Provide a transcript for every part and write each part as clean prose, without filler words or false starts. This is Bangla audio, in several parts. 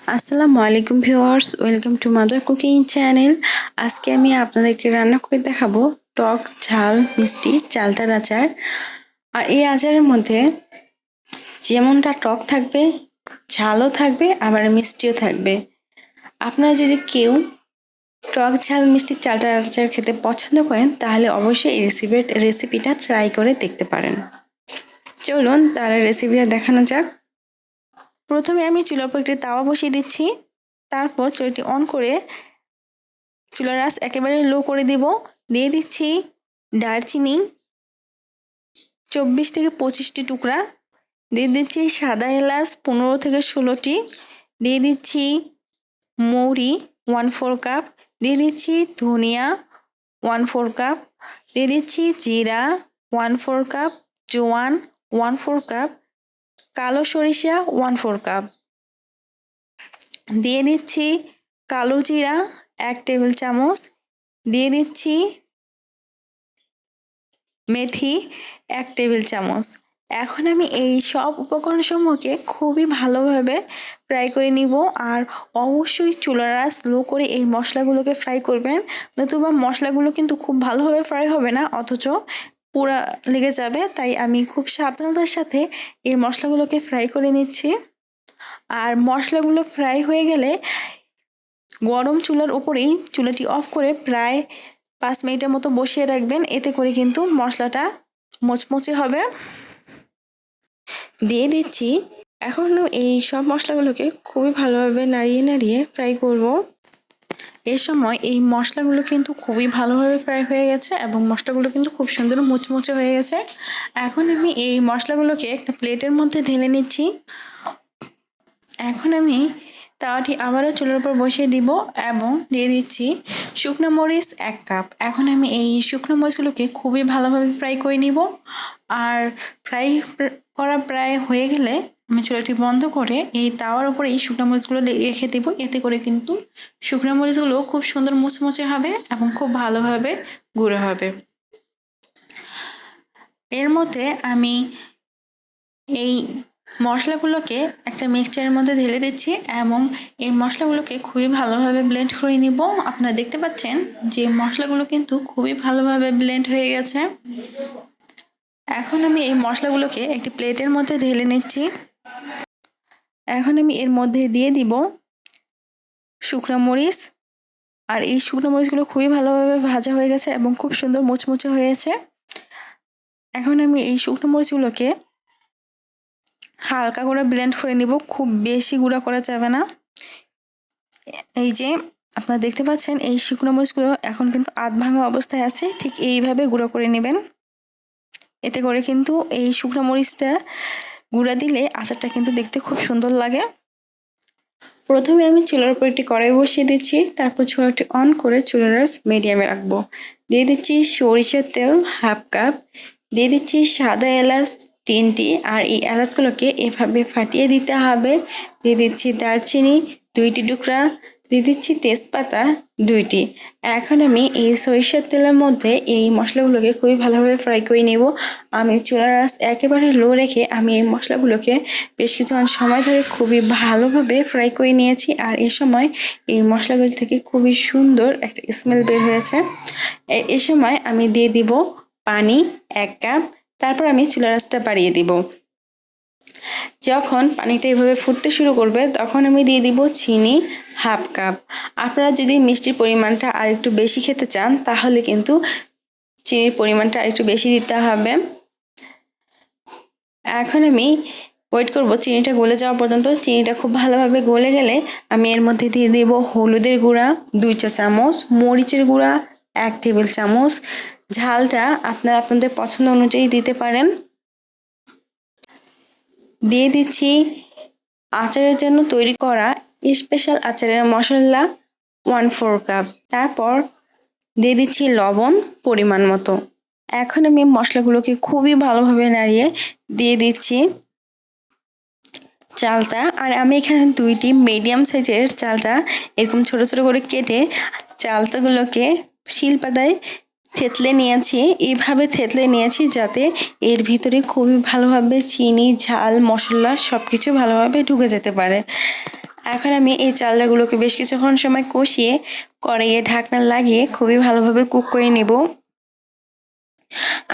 আসসালামু আলাইকুম viewers, welcome to mother cooking channel. আজকে আমি আপনাদেরকে রান্না করে দেখাবো টক ঝাল মিষ্টি চালতার আচার। আর এই আচারের মধ্যে যেমনটা টক থাকবে, ঝালও থাকবে, আবার মিষ্টিও থাকবে। আপনারা যদি কেউ টক ঝাল মিষ্টি চালতার আচার খেতে পছন্দ করেন তাহলে অবশ্যই এই রেসিপিটা ট্রাই করে দেখতে পারেন। চলুন তাহলে রেসিপিটা দেখানো যাক। প্রথমে আমি চুলার উপর একটি তাওয়া বসিয়ে দিচ্ছি। তারপর চুলাটি অন করে চুলার আঁচ একেবারে লো করে দিয়ে দিচ্ছি দারচিনি 24 থেকে 25টি টুকরা, দিয়ে দিচ্ছি সাদা এলাচ 15 থেকে 16টি, দিয়ে দিচ্ছি মৌরি 1/4 কাপ, দিয়ে দিচ্ছি ধনিয়া 1/4 কাপ, দিয়ে দিচ্ছি জিরা 1/4 কাপ, জোয়ান 1/4 কাপ, কালো সরিষা 1/4 কাপ, দিয়ে দিচ্ছি কালো জিরা 1 টেবিল চামচ, দিয়ে দিচ্ছি মেথি 1 টেবিল চামচ। এখন আমি এই সব উপকরণ সমূহকে খুবই ভালোভাবে ফ্রাই করে নিব। আর অবশ্যই চুলার আঁচ স্লো করে এই মশলাগুলোকে ফ্রাই করবেন, নতুবা মশলাগুলো কিন্তু খুব ভালোভাবে ফ্রাই হবে না, অথচ পুরা লেগে যাবে। তাই আমি খুব সাবধানতার সাথে এই মশলাগুলোকে ফ্রাই করে নিচ্ছি। আর মশলাগুলো ফ্রাই হয়ে গেলে গরম চুলার উপরেই চুলাটি অফ করে প্রায় 5 মিনিটের মতো বসিয়ে রাখবেন। এতে করে কিন্তু মশলাটা মচমচে হবে। দিয়ে দিচ্ছি এখন এই সব মশলাগুলোকে খুবই ভালোভাবে নাড়িয়ে ফ্রাই করব। এই সময় এই মশলাগুলো কিন্তু খুবই ভালোভাবে ফ্রাই হয়ে গেছে এবং মশলাগুলো কিন্তু খুব সুন্দর মুচমুচে হয়ে গেছে। এখন আমি এই মশলাগুলোকে একটা প্লেটের মধ্যে ঢেলে নিচ্ছি। এখন আমি তাওয়াটি আবারও চুলার উপর বসিয়ে দিব এবং দিয়ে দিচ্ছি শুকনো মরিচ 1 কাপ। এখন আমি এই শুকনো মরিচগুলোকে খুবই ভালোভাবে ফ্রাই করে নিব। আর ফ্রাই করা প্রায় হয়ে গেলে আমি চুলাটি বন্ধ করে এই তাওয়ার উপরে এই শুকনো মরিচগুলো রেখে দেব। এতে করে কিন্তু শুকনো মরিচগুলো খুব সুন্দর মুচমুচে হবে এবং খুব ভালোভাবে গুঁড়ো হবে। এর মধ্যে আমি এই মশলাগুলোকে একটা মিক্সচারের মধ্যে ঢেলে দিচ্ছি এবং এই মশলাগুলোকে খুবই ভালোভাবে ব্লেন্ড করে নিব। আপনারা দেখতে পাচ্ছেন যে মশলাগুলো কিন্তু খুবই ভালোভাবে ব্লেন্ড হয়ে গেছে। এখন আমি এই মশলাগুলোকে একটি প্লেটের মধ্যে ঢেলে নিচ্ছি। এখন আমি এর মধ্যে দিয়ে দিব শুকনো মরিচ। আর এই শুকনো মরিচগুলো খুবই ভালোভাবে ভাজা হয়ে গেছে এবং খুব সুন্দর মুচমুচে হয়েছে। এখন আমি এই শুকনো মরিচগুলোকে হালকা করে ব্লেন্ড করে নিব, খুব বেশি গুঁড়া করা যাবে না। এই যে আপনারা দেখতে পাচ্ছেন এই শুকনো মরিচগুলো এখন কিন্তু আধ ভাঙা অবস্থায় আছে, ঠিক এইভাবে গুঁড়ো করে নেবেন। এতে করে কিন্তু এই শুকনো মরিচটা গুঁড়া দিলে আচারটা কিন্তু দেখতে খুব সুন্দর লাগে। প্রথমে আমি চুলার উপর একটি কড়াই বসিয়ে দিচ্ছি। তারপর চুলাটি অন করে চুলার আঁচ মিডিয়ামে রাখবো। দিয়ে দিচ্ছি সরিষার তেল 1/2 কাপ, দিয়ে দিচ্ছি সাদা এলাচ 3টি। আর এই এলাচগুলোকে এভাবে ফাটিয়ে দিতে হবে। দিয়ে দিচ্ছি দারচিনি 2টি টুকরা, দিয়ে দিচ্ছি তেজপাতা 2টি। এখন আমি এই সরিষার তেলের মধ্যে এই মশলাগুলোকে খুবই ভালোভাবে ফ্রাই করে নেব। আমি চুলার আঁচ একেবারে লো রেখে আমি এই মশলাগুলোকে বেশ কিছুক্ষণ সময় ধরে খুবই ভালোভাবে ফ্রাই করে নিয়েছি। আর এই সময় এই মশলাগুলো থেকে খুবই সুন্দর একটা স্মেল বের হয়েছে। এই সময় আমি দিয়ে দিব পানি 1 কাপ। তারপর আমি চুলার আঁচটা বাড়িয়ে দিব। যখন পানিটা এভাবে ফুটতে শুরু করবে তখন আমি দিয়ে দিব চিনি 1/2 কাপ। আপনারা যদি মিষ্টির পরিমাণটা আর একটু বেশি খেতে চান তাহলে কিন্তু চিনির পরিমাণটা আর একটু বেশি দিতে হবে। এখন আমি ওয়েট করব চিনিটা গলে যাওয়া পর্যন্ত। চিনিটা খুব ভালোভাবে গলে গেলে আমি এর মধ্যে দিয়ে দেব হলুদের গুঁড়া 2 চা চামচ, মরিচের গুঁড়া 1 টেবিল চামচ। ঝালটা আপনারা আপনাদের পছন্দ অনুযায়ী দিতে পারেন। দিয়ে দিচ্ছি আচারের জন্য তৈরি করা স্পেশাল আচারের মশলা 1/4 কাপ। তারপর দিয়ে দিচ্ছি লবণ পরিমাণ মতো। এখন আমি মশলাগুলোকে খুবই ভালোভাবে নাড়িয়ে দিয়ে দিচ্ছি চালটা। আর আমি এখানে 2টি মিডিয়াম সাইজের চালটা এরকম ছোট ছোট করে কেটে চালটাগুলোকে শিলপাতায় থেতলে নিয়েছি। এইভাবে থেতলে নিয়েছি যাতে এর ভিতরে খুবই ভালোভাবে চিনি ঝাল মশলা সব কিছু ভালোভাবে ঢুকে যেতে পারে। এখন আমি এই চালগুলোকে বেশ কিছুক্ষণ সময় কষিয়ে কড়াইয়ে ঢাকনা লাগিয়ে খুবই ভালোভাবে কুক করে নেব।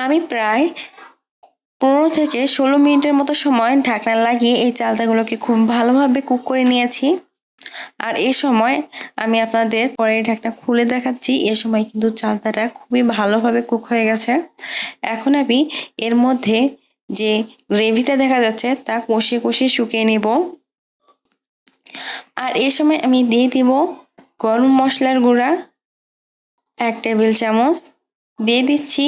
আমি প্রায় 15 থেকে 16 মিনিটের মতো সময় ঢাকনা লাগিয়ে এই চালটাগুলোকে খুব ভালোভাবে কুক করে নিয়েছি। আর এই সময় আমি আপনাদের পরে ঢাকনা খুলে দেখাচ্ছি। এ সময় কিন্তু চালতাটা খুবই ভালোভাবে কুক হয়ে গেছে। এখন আমি এর মধ্যে যে গ্রেভিটা দেখা যাচ্ছে তা কষিয়ে কষিয়ে শুকিয়ে নেব। আর এই সময় আমি দিয়ে দিব গরম মশলার গুঁড়া 1 টেবিল চামচ, দিয়ে দিচ্ছি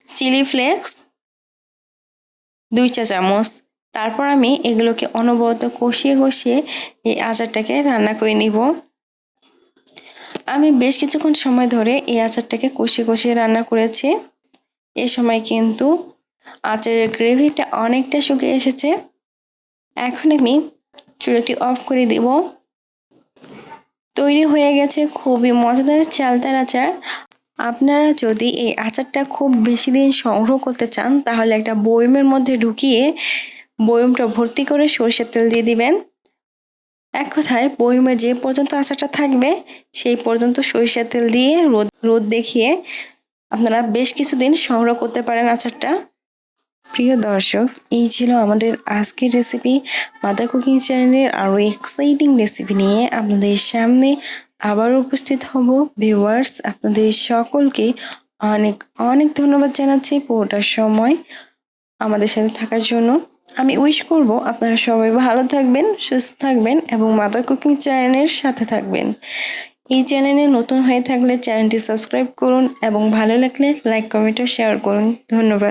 চিলি ফ্লেক্স 2 চা চামচ। তারপর আমি এগুলোকে অনবরত কষিয়ে কষিয়ে এই আচারটাকে রান্না করে নিব। আমি বেশ কিছুক্ষণ সময় ধরে এই আচারটাকে কষিয়ে কষিয়ে রান্না করেছি। এই সময় কিন্তু আচারের গ্রেভিটা অনেকটা শুকিয়ে এসেছে। এখন আমি চুলাটি অফ করে দিব। তৈরি হয়ে গেছে খুবই মজাদার চালতার আচার। আপনারা যদি এই আচারটা খুব বেশি দিন সংগ্রহ করতে চান তাহলে একটা বয়মের মধ্যে ঢুকিয়ে বয়মটা ভর্তি করে সরষের তেল দিয়ে দিবেন। এক কথায় বয়মের যে পর্যন্ত আচারটা থাকবে সেই পর্যন্ত সরিষার তেল দিয়ে রোদ দেখিয়ে আপনারা বেশ কিছুদিন সংগ্রহ করতে পারেন আচারটা। প্রিয় দর্শক, এই ছিল আমাদের আজকের রেসিপি। মাদা কুকিং চ্যানেলের আরও এক্সাইটিং রেসিপি নিয়ে আপনাদের সামনে আবার উপস্থিত হব। ভিউয়ার্স, আপনাদের সকলকে অনেক অনেক ধন্যবাদ জানাচ্ছি পুরোটা সময় আমাদের সাথে থাকার জন্য। আমি উইশ করব আপনারা সবাই ভালো থাকবেন, সুস্থ থাকবেন এবং মাদার কুকিং চ্যানেলের সাথে থাকবেন। এই চ্যানেলে নতুন হয়ে থাকলে চ্যানেলটি সাবস্ক্রাইব করুন এবং ভালো লাগলে লাইক, কমেন্ট ও শেয়ার করুন। ধন্যবাদ।